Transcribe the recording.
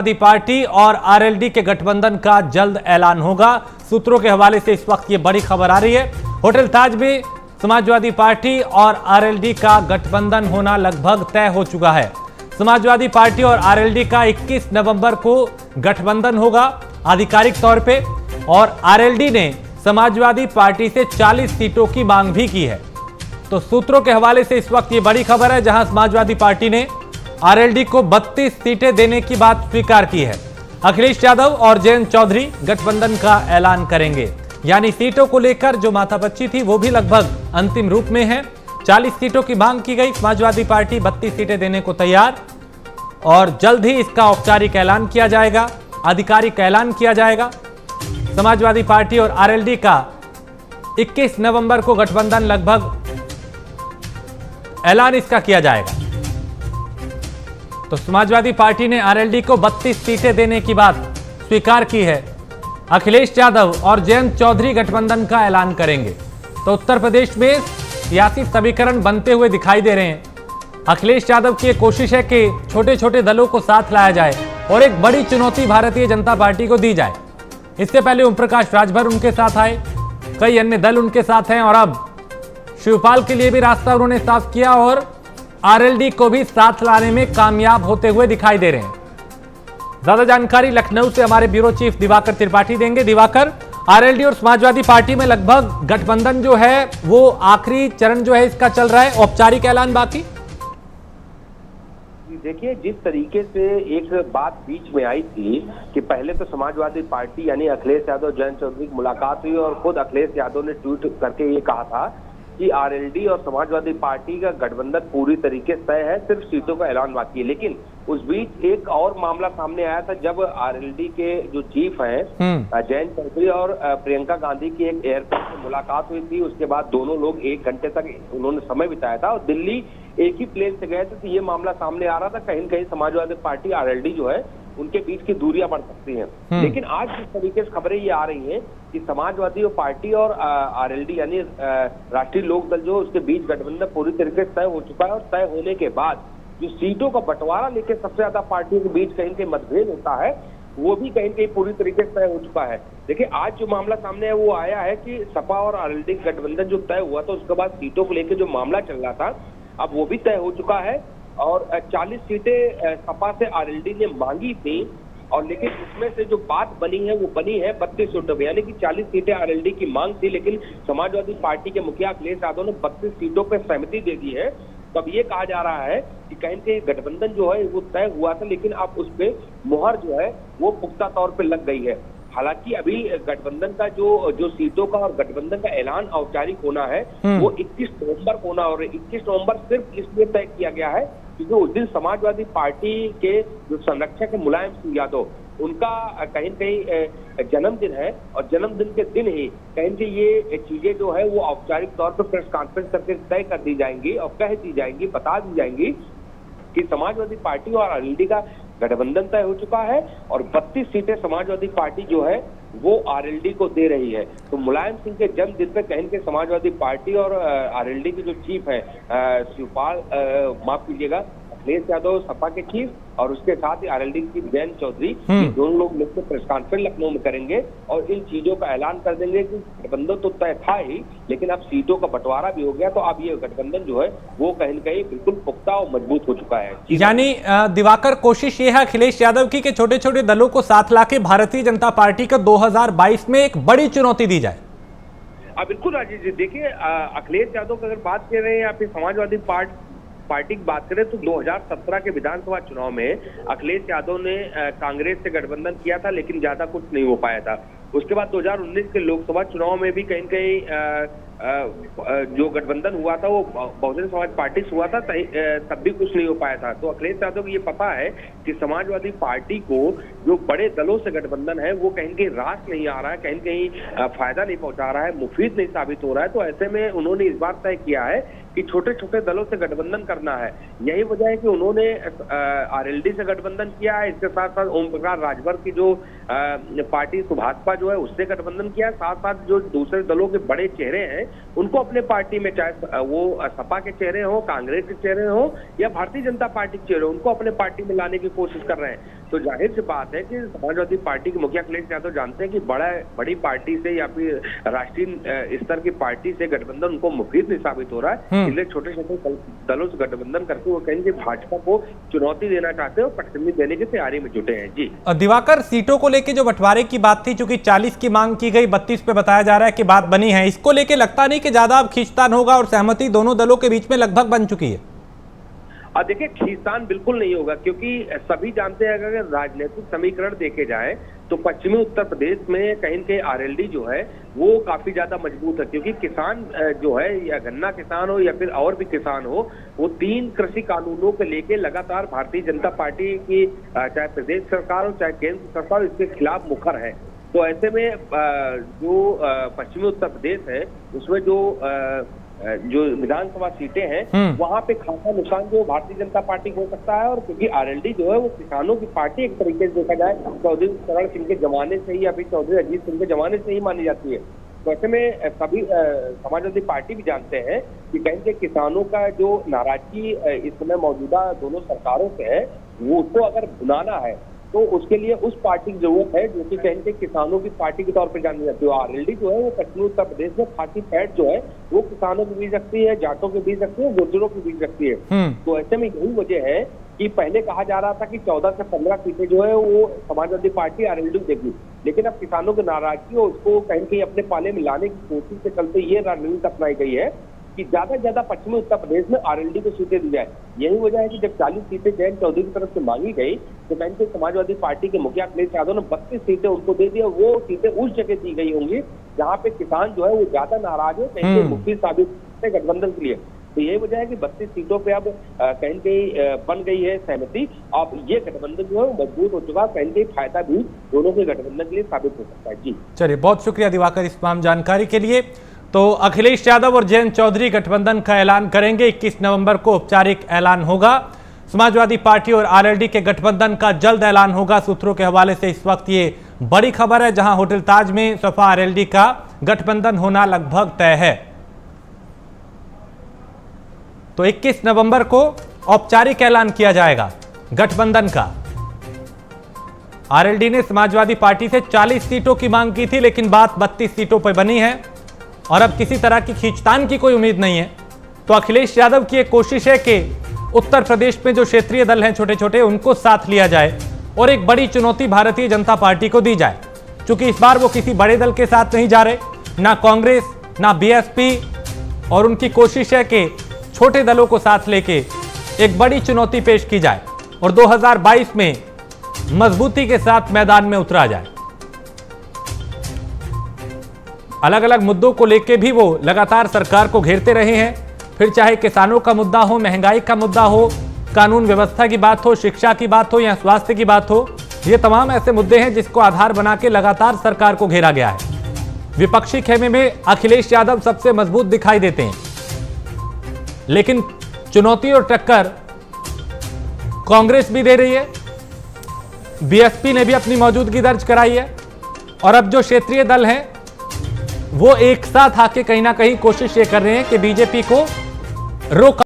Samajwadi party और RLD के गठबंधन का जल्द ऐलान होगा। सूत्रों के हवाले से इस वक्त ये बड़ी खबर आ रही है। होटल ताज में समाजवादी पार्टी और आरएलडी का गठबंधन होना लगभग तय हो चुका है। समाजवादी पार्टी और आरएलडी का 21 नवंबर को गठबंधन होगा आधिकारिक तौर पे, और आरएलडी ने समाजवादी पार्टी से 40 सीटों की मांग भी की है। तो सूत्रों के हवाले से इस वक्त ये बड़ी खबर है, जहां समाजवादी पार्टी ने आरएलडी को 32 सीटें देने की बात स्वीकार की है। अखिलेश यादव और जयंत चौधरी गठबंधन का ऐलान करेंगे, यानी सीटों को लेकर जो माथापच्ची थी वो भी लगभग अंतिम रूप में है। 40 सीटों की मांग की गई, समाजवादी पार्टी 32 सीटें देने को तैयार, और जल्द ही इसका औपचारिक ऐलान किया जाएगा, आधिकारिक ऐलान किया जाएगा। समाजवादी पार्टी और आरएलडी का 21 नवंबर को गठबंधन लगभग ऐलान इसका किया जाएगा। तो समाजवादी पार्टी ने आरएलडी को 32 सीटें देने की बात स्वीकार की है। अखिलेश यादव और जयंत चौधरी गठबंधन का ऐलान करेंगे। तो उत्तर प्रदेश में सियासी समीकरण बनते हुए दिखाई दे रहे हैं। अखिलेश यादव की कोशिश है कि छोटे छोटे दलों को साथ लाया जाए और एक बड़ी चुनौती भारतीय जनता पार्टी को दी जाए। इससे पहले ओम प्रकाश राजभर उनके साथ आए, कई अन्य दल उनके साथ हैं, और अब शिवपाल के लिए भी रास्ता उन्होंने साफ किया और आरएलडी को भी साथ लाने में कामयाब होते हुए दिखाई दे रहे हैं। ज्यादा जानकारी लखनऊ से हमारे ब्यूरो चीफ दिवाकर त्रिपाठी देंगे। दिवाकर, आरएलडी और समाजवादी पार्टी में लगभग गठबंधन जो है वो आखिरी चरण जो है इसका चल रहा है, औपचारिक ऐलान बाकी। देखिए, जिस तरीके से एक बात बीच में आई थी कि पहले तो समाजवादी पार्टी यानी अखिलेश यादव जयंत चौधरी की मुलाकात हुई और खुद अखिलेश यादव ने ट्वीट करके ये कहा था कि आरएलडी और समाजवादी पार्टी का गठबंधन पूरी तरीके से तय है, सिर्फ सीटों का ऐलान बाकी है। लेकिन उस बीच एक और मामला सामने आया था, जब आरएलडी के जो चीफ हैं जयंत चौधरी और प्रियंका गांधी की एक एयरपोर्ट में मुलाकात हुई थी। उसके बाद दोनों लोग 1 घंटे तक उन्होंने समय बिताया था और दिल्ली एक ही प्लेन से गए थे। तो ये मामला सामने आ रहा था, कहीं न कहीं समाजवादी पार्टी आरएलडी जो है उनके बीच की दूरियां बढ़ सकती हैं। लेकिन आज जिस तरीके से खबरें ये आ रही हैं कि समाजवादी पार्टी और आरएलडी यानी राष्ट्रीय लोक दल जो उसके बीच गठबंधन पूरी तरीके से तय हो चुका है, और तय होने के बाद जो सीटों का बंटवारा लेकर सबसे ज्यादा पार्टियों के बीच कहीं कहीं मतभेद होता है, वो भी कहीं कहीं पूरी तरीके से तय हो चुका है। देखिए, आज जो मामला सामने है वो आया है कि सपा और आरएलडी गठबंधन जो तय हुआ था, उसके बाद सीटों को लेकर जो मामला चल रहा था अब वो भी तय हो चुका है। और 40 सीटें सपा से आरएलडी ने मांगी थी, और लेकिन उसमें से जो बात बनी है वो बनी है 32 सीटों में, यानी कि 40 सीटें आरएलडी की मांग थी, लेकिन समाजवादी पार्टी के मुखिया अखिलेश यादव ने 32 सीटों पर सहमति दे दी है। तब ये कहा जा रहा है कि कहीं कहीं गठबंधन जो है वो तय हुआ था, लेकिन अब उस पर मुहर जो है वो पुख्ता तौर पर लग गई है। हालांकि अभी गठबंधन का जो सीटों का और गठबंधन का ऐलान औपचारिक होना है वो 21 नवंबर को होना, और 21 नवंबर सिर्फ इसलिए तय किया गया है क्योंकि उस दिन समाजवादी पार्टी के जो संरक्षक है मुलायम सिंह यादव, उनका कहीं कहीं जन्मदिन है, और जन्मदिन के दिन ही कहीं कहीं ये चीजें जो है वो औपचारिक तौर पर प्रेस कॉन्फ्रेंस करके तय कर दी जाएंगी और कह दी जाएंगी, बता दी जाएंगी कि समाजवादी पार्टी और आरएलडी का गठबंधन तय हो चुका है और 32 सीटें समाजवादी पार्टी जो है वो आरएलडी को दे रही है। तो मुलायम सिंह के जन्मदिन पे कहीं के समाजवादी पार्टी और आरएलडी के जो चीफ है शिवपाल, माफ कीजिएगा, अखिलेश यादव सपा के चीफ, और उसके साथ ही आरएलडी की जयंत चौधरी, दोनों लोग मिलकर प्रेस कॉन्फ्रेंस लखनऊ में करेंगे और इन चीजों का ऐलान कर देंगे कि गठबंधन तो तय था ही, लेकिन अब सीटों का बंटवारा भी हो गया, तो अब ये गठबंधन जो है वो कहीं न कहीं बिल्कुल पुख्ता और मजबूत हो चुका है। यानी दिवाकर, कोशिश ये है अखिलेश यादव की कि छोटे छोटे दलों को साथ लाके भारतीय जनता पार्टी को 2022 में एक बड़ी चुनौती दी जाए। बिल्कुल राजीव जी, देखिए अखिलेश यादव की अगर बात कर रहे हैं या फिर समाजवादी पार्टी की बात करें तो 2017 के विधानसभा चुनाव में अखिलेश यादव ने कांग्रेस से गठबंधन किया था, लेकिन ज्यादा कुछ नहीं हो पाया था। उसके बाद 2019 के लोकसभा चुनाव में भी कहीं कहीं जो गठबंधन हुआ था वो बहुजन समाज पार्टी से हुआ था, तब भी कुछ नहीं हो पाया था। तो अखिलेश यादव को ये पता है कि समाजवादी पार्टी को जो बड़े दलों से गठबंधन है वो कहीं कहीं रास नहीं आ रहा है, कहीं कहीं फायदा नहीं पहुंचा रहा है, मुफीद नहीं साबित हो रहा है। तो ऐसे में उन्होंने इस बार तय किया है कि छोटे छोटे दलों से गठबंधन करना है। यही वजह है कि उन्होंने आरएलडी से गठबंधन किया है, इसके साथ साथ ओम प्रकाश राजभर की जो पार्टी सुभाषपा जो है उससे गठबंधन किया है, साथ साथ जो दूसरे दलों के बड़े चेहरे हैं उनको अपने पार्टी में, चाहे वो सपा के चेहरे हो, कांग्रेस के चेहरे हो या भारतीय जनता पार्टी के चेहरे हो, उनको अपने पार्टी में लाने की कोशिश कर रहे हैं। तो जाहिर सी बात है कि समाजवादी पार्टी के मुखिया अखिलेश यादव जानते हैं कि बड़ी पार्टी से या फिर राष्ट्रीय स्तर की पार्टी से गठबंधन उनको मुफीद नहीं साबित हो रहा है। इसलिए छोटे छोटे दलों से गठबंधन करके वो कहेंगे भाजपा को चुनौती देना चाहते हैं और पटसंधी देने की तैयारी में जुटे हैं। जी दिवाकर, सीटों को लेकर जो बंटवारे की बात थी, चूंकि 40 की मांग की गई, 32 पे बताया जा रहा है कि बात बनी है, इसको लेकर लगता नहीं कि ज्यादा अब खींचतान होगा और सहमति दोनों दलों के बीच में लगभग बन चुकी है? देखिए, खींचतान बिल्कुल नहीं होगा, क्योंकि सभी जानते हैं अगर राजनीतिक समीकरण देखे जाए तो पश्चिमी उत्तर प्रदेश में कहीं न कहीं आरएलडी जो है वो काफी ज्यादा मजबूत है, क्योंकि किसान जो है, या गन्ना किसान हो या फिर और भी किसान हो, वो 3 कृषि कानूनों को लेके लगातार भारतीय जनता पार्टी की चाहे प्रदेश सरकार हो चाहे केंद्र सरकार, इसके खिलाफ मुखर है। तो ऐसे में जो पश्चिमी उत्तर प्रदेश है उसमें जो विधानसभा सीटें हैं वहां पे खासा नुकसान जो भारतीय जनता पार्टी को हो सकता है। और क्योंकि आरएलडी जो है वो किसानों की पार्टी एक तरीके से देखा जाए चौधरी चरण सिंह के जमाने से ही या फिर चौधरी अजीत सिंह के जमाने से ही मानी जाती है। तो ऐसे में सभी समाजवादी पार्टी भी जानते हैं कि कहीं किसानों का जो नाराजगी इस समय मौजूदा दोनों सरकारों से है, वो उसको अगर भुनाना है तो उसके लिए उस पार्टी की जरूरत है जो कि कहीं किसानों की पार्टी के तौर पर जानी जाती है। आरएलडी जो है वो पश्चिमी उत्तर प्रदेश में खासी पैठ जो है वो किसानों के बीच रखती है, जाटों के बीच रखती है, गुर्जरों के बीच रखती है। तो ऐसे में यही वजह है कि पहले कहा जा रहा था कि 14 से 15 सीटें जो है वो समाजवादी पार्टी आरएलडी देगी, लेकिन अब किसानों की नाराजगी और उसको कहीं अपने पाले में लाने की कोशिश के चलते ये रणनीति अपनाई गई है कि ज्यादा से ज्यादा पश्चिमी उत्तर प्रदेश में आरएलडी को सीटें दी जाए। यही वजह है कि जब 40 सीटें जयंत चौधरी की तरफ से मांगी गई तो कहीं समाजवादी पार्टी के मुखिया अखिलेश यादव ने 32 सीटें उनको दे दी। वो सीटें उस जगह दी गई होंगी जहाँ पे किसान जो है वो ज्यादा नाराज है, कहीं मुफीद साबित है गठबंधन के लिए। तो यही वजह है कि 32 सीटों पे अब कहीं बन गई है सहमति। अब ये गठबंधन जो है मजबूत हो चुका, कहीं फायदा भी दोनों के गठबंधन के लिए साबित हो सकता है। जी चलिए, बहुत शुक्रिया दिवाकर इस तमाम जानकारी के लिए। तो अखिलेश यादव और जयंत चौधरी गठबंधन का ऐलान करेंगे, 21 नवंबर को औपचारिक ऐलान होगा। समाजवादी पार्टी और आरएलडी के गठबंधन का जल्द ऐलान होगा। सूत्रों के हवाले से इस वक्त ये बड़ी खबर है, जहां होटल ताज में सपा आरएलडी का गठबंधन होना लगभग तय है। तो 21 नवंबर को औपचारिक ऐलान किया जाएगा गठबंधन का। आरएलडी ने समाजवादी पार्टी से 40 सीटों की मांग की थी, लेकिन बात 32 सीटों पर बनी है और अब किसी तरह की खींचतान की कोई उम्मीद नहीं है। तो अखिलेश यादव की एक कोशिश है कि उत्तर प्रदेश में जो क्षेत्रीय दल हैं छोटे छोटे, उनको साथ लिया जाए और एक बड़ी चुनौती भारतीय जनता पार्टी को दी जाए। क्योंकि इस बार वो किसी बड़े दल के साथ नहीं जा रहे, ना कांग्रेस ना बीएसपी, और उनकी कोशिश है कि छोटे दलों को साथ लेके एक बड़ी चुनौती पेश की जाए और 2022 में मजबूती के साथ मैदान में उतरा जाए। अलग अलग मुद्दों को लेकर भी वो लगातार सरकार को घेरते रहे हैं, फिर चाहे किसानों का मुद्दा हो, महंगाई का मुद्दा हो, कानून व्यवस्था की बात हो, शिक्षा की बात हो या स्वास्थ्य की बात हो। ये तमाम ऐसे मुद्दे हैं जिसको आधार बना के लगातार सरकार को घेरा गया है। विपक्षी खेमे में अखिलेश यादव सबसे मजबूत दिखाई देते हैं, लेकिन चुनौती और टक्कर कांग्रेस भी दे रही है, बीएसपी ने भी अपनी मौजूदगी दर्ज कराई है, और अब जो क्षेत्रीय दल हैं वो एक साथ आके कहीं ना कहीं कोशिश ये कर रहे हैं कि बीजेपी को रोक